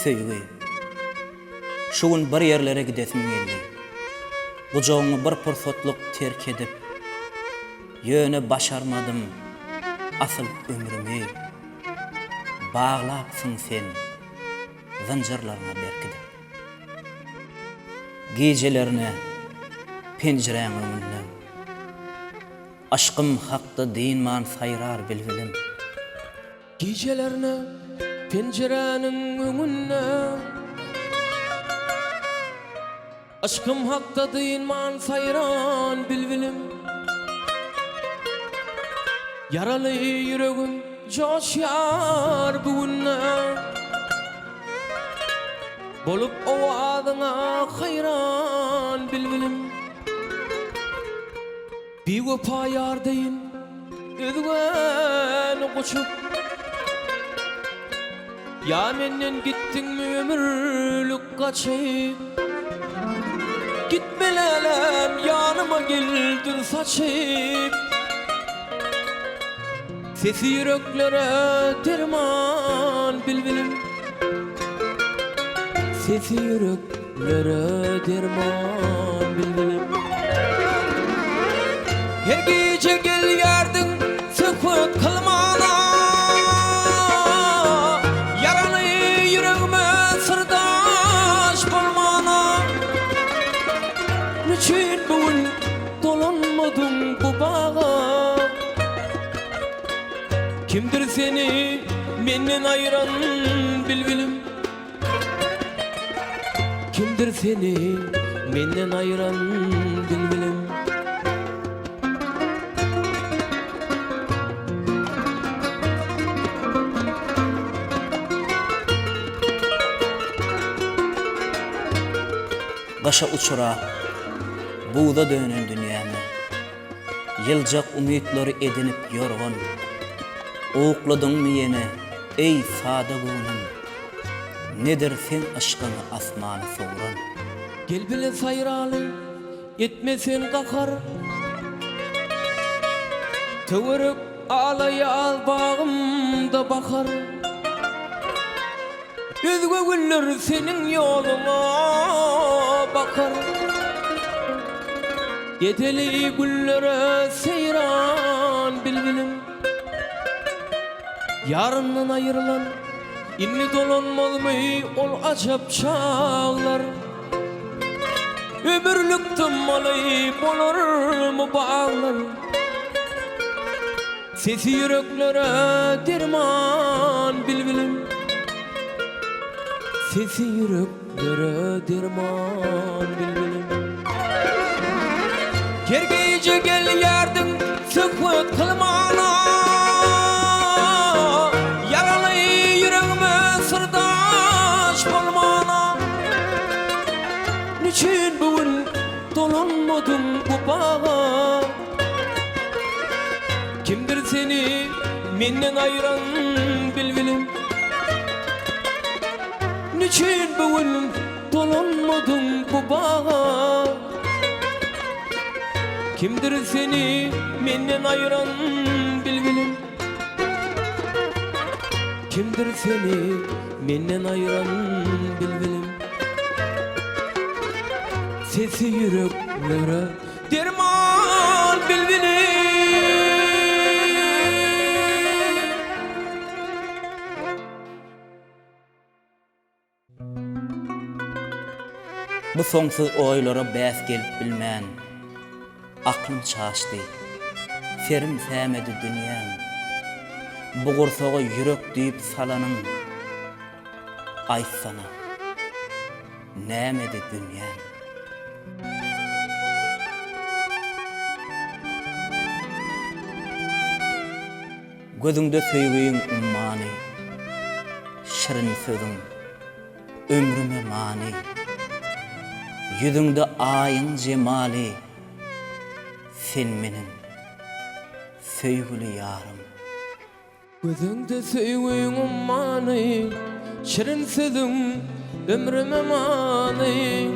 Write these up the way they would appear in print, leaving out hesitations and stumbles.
söýgi. Şugun bir yerlere gidesim geldi. Bucağımı bir pırsotluk terk edip, yöne başarmadım asıl ömrümü. Bağlapsın sen, zincirlarına berkidip. Gecelerine, pencerenin önüne, aşkım hakta dinman sayrar bilbilim. Gecelerine, pencerenin önüne, aşkım hakta dinman sayran bilbilim. Yaralı yüreğim coşyar bugünne, bolup o adına hayran bilbilim. Bir vefa yar deyin, özgün koşup, ya menden gittin mi ömürlük kaçıp, gitmelelem yanıma geldin saçıp. Sesi yüreklere derman bilbilim. Sesi yüreklere derman bilbilim. Her gece gel yardın sıkıp kılmana, yaralı yüreğime sırdaş bulmana. Niçin bugün dolanmadın bu bağa? Kimdir seni menden ayıran bilbilim? Kimdir seni menden ayıran bilbilim? Başa uçura, buğda dönen dünyamı, yılcak umutları edinip yorgun. Oğukladın mı yine ey sadığınım, nedir sen aşkını asmanı soğuran? Gel bile sayralı etmesen kakar, tövürüp ağlayal bağımda bakar. Özgü güller senin yoluna bakar, yeteli güllere seyran bilbilim. Yarından ayrılan inni dolanmalı mı ol acap çağlar? Ömürlük tımmalı olur mu bağlar? Sesi yüreklere derman bilbilim. Sesi yüreklere derman bilbilim. Her gece gel yardım sıkıp kılmana, yaralı yüreğime sırdaş bulmana. Niçin bugün dolanmadın bu bağa? Kimdir seni menden ayıran bilbilim? Niçin bugün dolanmadın bu bağa? Kimdir seni menden ayıran bilbilim? Kimdir seni menden ayıran bilbilim? Sesi yüreklere derman bilbilim. Bu soňsuz oýlara bäs gelip bilmän, aklym çaşdy, ferim sämedi dünýäm. Bu gursaga yürek diýip salanyň, aýtsana, nämedi dünýäm. Gözüňde söýgüň ummany, şirin sözüň ömrüme mani. Yüzüňde aýyň jemali, sen menim söýgüli ýarym. Gözüňde söýgüň ummany, şirin sözüň ömrüme mani.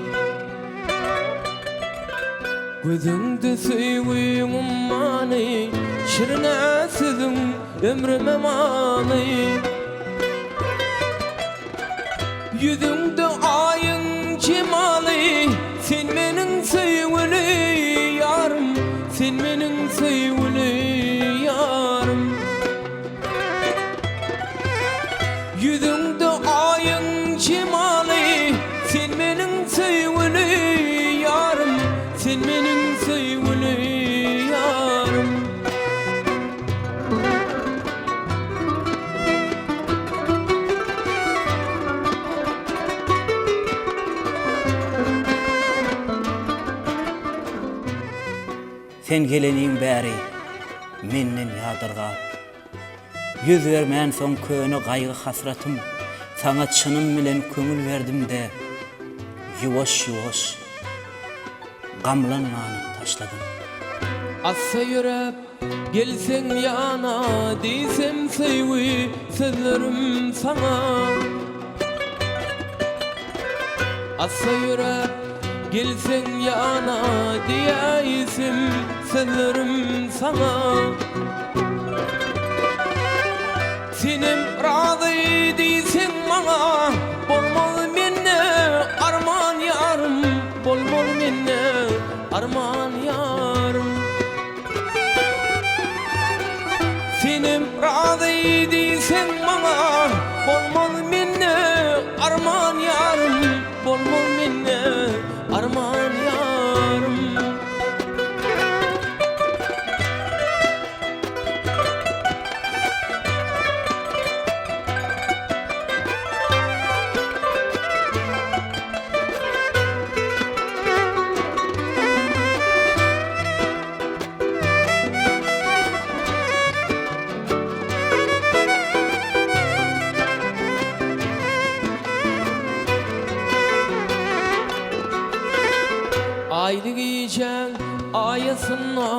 Gözüňde söýgüň ummany, şirin sözüň ömrüme mani. Yüzüngde ayın cemali, sen menin sevgili yarım, sen menin sevgili yarım. Yüzüngde ayın cemali, sen menin sevgili yarım, sen menin sevgili yarım. Sen geleniň bäri menden ýadyrgap, yüz bermän soň köni gaýgy hasratym, sana çynym bilen köňül berdim-de, ýuwaş-ýuwaş gamlanmany taşladym. Assa ýürep gelseň ýana, diýsem sevgi sözlerim sana. Assa ýürep gelseň ýana, diýäýsim sözlerim sana. Senem razy diýseň maňa, bolmaly menne arman ýarym, bolmaly menne arman ýarym. Senem razy diýseň maňa, bolmaly menne arman ýarym, bolmaly menne arman ýarym. Aylyk ýeýän aýasyna,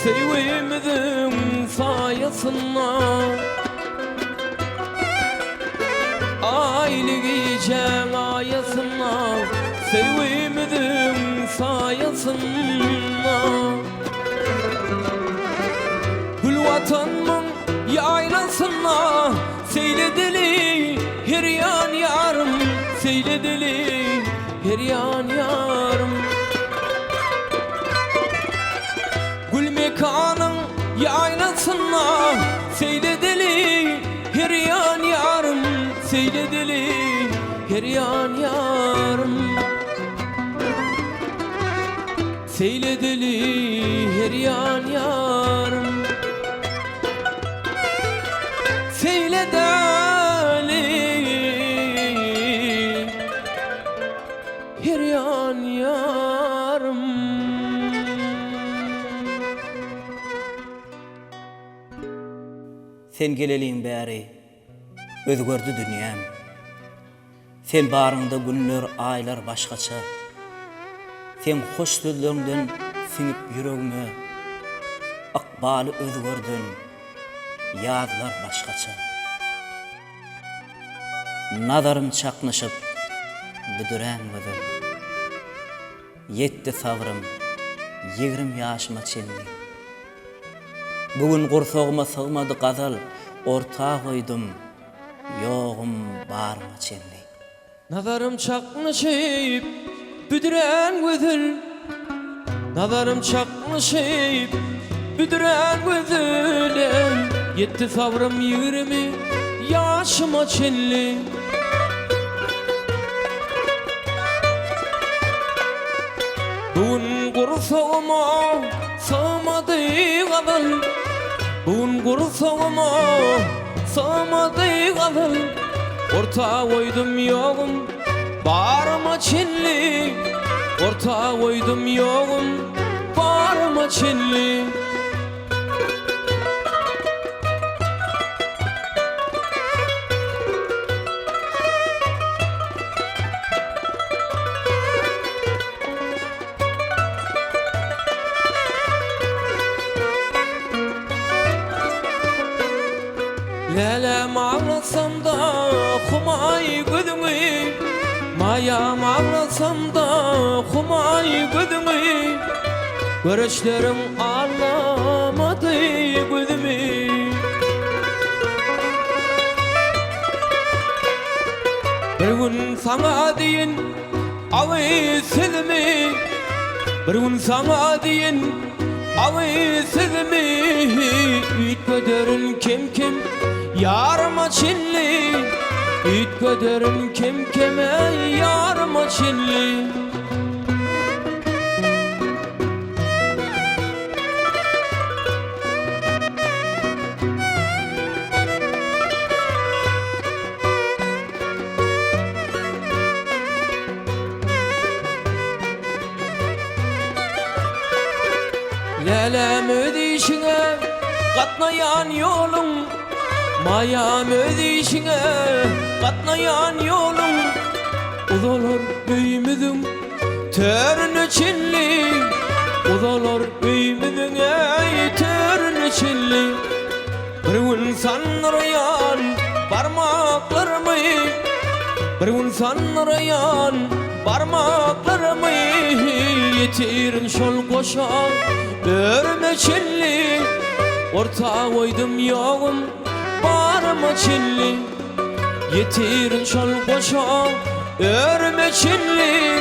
sevgimizin saýasyna. Aylyk ýeýän aýasyna, sevgimizin saýasyna. Gül watanmyň ýaylasyna, seýledili her ýan ýarym, seýledili her ýan ýarym. Gülmekanyň ýaylasyna, seýledili her ýan ýarym, seýledili her ýan ýarym. Seýledili her ýan ýarym. Seýledili her ýan ýarym. Sen geleliň bäri özgördi dünýäm. Sen baryňda günler, aýlar başgaça. Sen hoş sözlerinden siňip ýüregime, akbaly özgördün, ýazlar başgaça. Nazarym çaknyşyp büdüren gözüm. Yetdi sabrym 20 ýaşyma çeldi. Bugün gursagıma sığmadı gazal, orta koydum, yoğum barma çeldi. Nazarım çaknyşyp büdüren gözüm, nazarım çaknyşyp büdüren gözüm. Yetdi sabrym 20 ýaşyma çeldi. Bugün gursagıma sığmadı gazal, bugün gursagıma sığmadı gazal. Orta koydum yoğum barma çelli, orta koydum yoğum barma çelli. Lelem ağlasam da humay gözüňi, mayam ağlasam da humay gözüňi. Göreçlerim ağlamadı gözümi. Bir gün sana deyin awy sizmi, bir gün sana deyin awy sizmi. Üýt göderin kim kim yarıma çinli, üýt göderin kim kime yarıma çinli. Lelem ödişine katlayan yolun, mayam ödişine katlayan yolun. Uzalar öýümüzün törünü çinli, uzalar öýümüzün törünü çinli. Bir gün sanrayan parmaklarımı, bir gün sanrayan parmaklarımı. Yetirin şol koşan örme çinli, orta koydum yoğum barma çinli. Yetirin şol koşan örme çinli,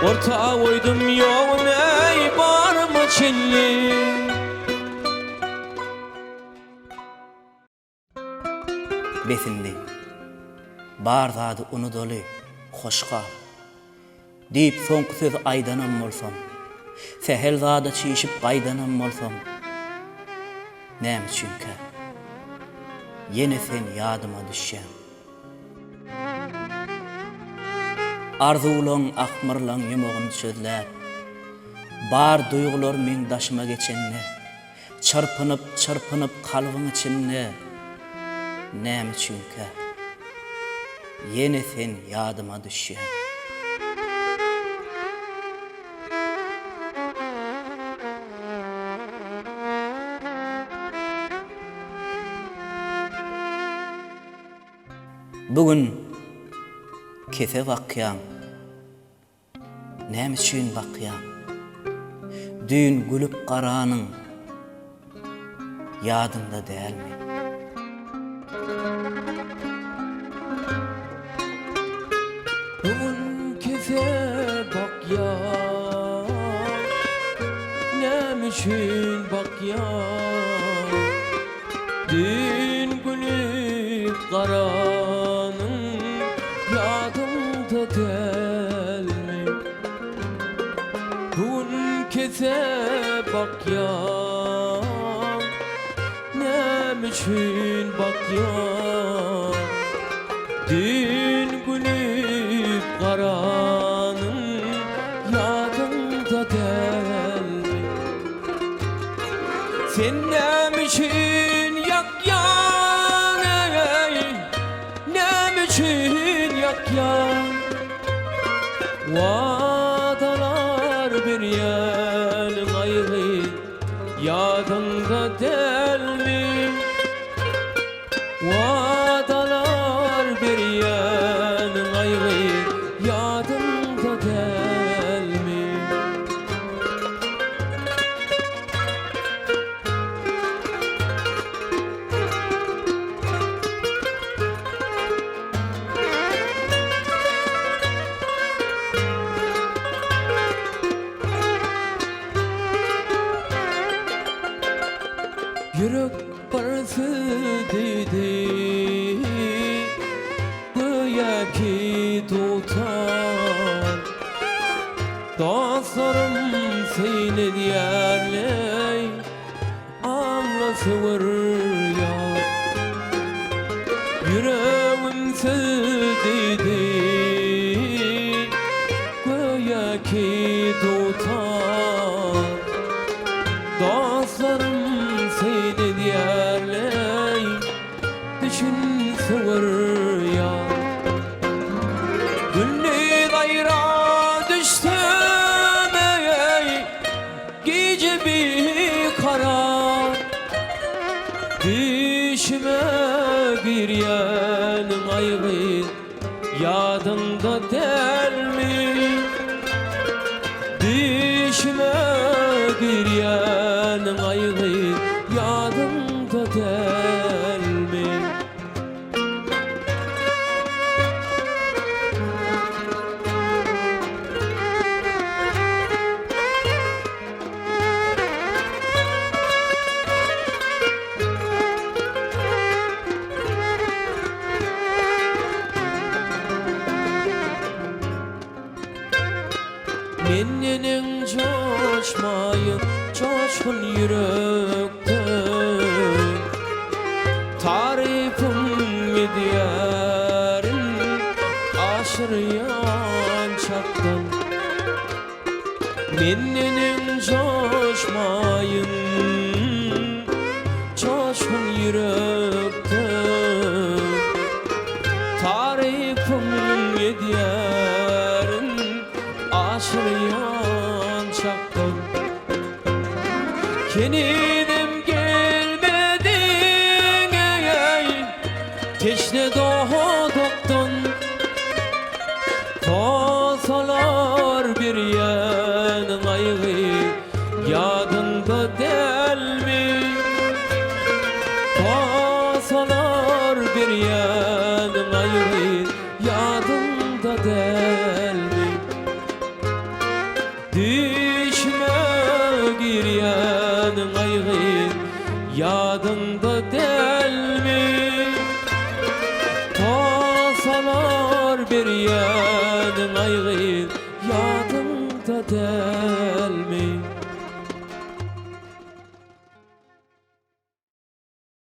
orta koydum yoğum ey barma çinli. Besindi bar zady uny doly hoşga diýip soňky söz aýdanam bolsam, sehel zada çyşyp gaýdanam bolsam, näme üçinkä ýene sen ýadyma düşýän. Arzuwlaň akmyrlaň ýumagyny sözläp, bar duýgular meň daşyma geçenni, çırpynyp kalbyň içinde, näme üçinkä ýene sen ýadyma düşýän. Bugün kese bakýan, näme üçin bakýan? Dün gülüp garanyň ýadynda dälmi? Bugün kese bakýan, näme üçin bakýan? Dün gülüp garanyň ýadynda dälmi? Bugün kese bakýan, näme üçin bakýan? Dün gülüp garanyň ýadynda dälmi? Sen näme üçin ýakýan, ey, näme üçin ýakýan? Wadalar berýän gaýry ýadynda dälmi? Wadalar berýän gaýry ýadynda dälmi? Yürek parası dedi, göğe ki tutar. Dostlarım seni diyerley, anlasıvır ya. Yüreğim dedi, göğe ki tutar. Dostlarım seni diyerley, düşünsüvür ya. Günlü gayra düştüm ey, gece bir kara. Düşme girýän gaýry ýadynda dälmi? Düşme girýän gaýry ýadynda dälmi? yürekte tarifim ediyerin aşırıyan çaktan Mennenin coşmayın coşkun yürekte tarifim ediyerin aşırıyan çaktan Kendim gelmedin ey teşne doğduktan Kosalar bir yanın ayğı yadında del mi? Kosalar bir yanın ayğı yadında del mi? Düşme bir yanın ayğı yadında del mi? Kosalar bir yanın ayğı yadında del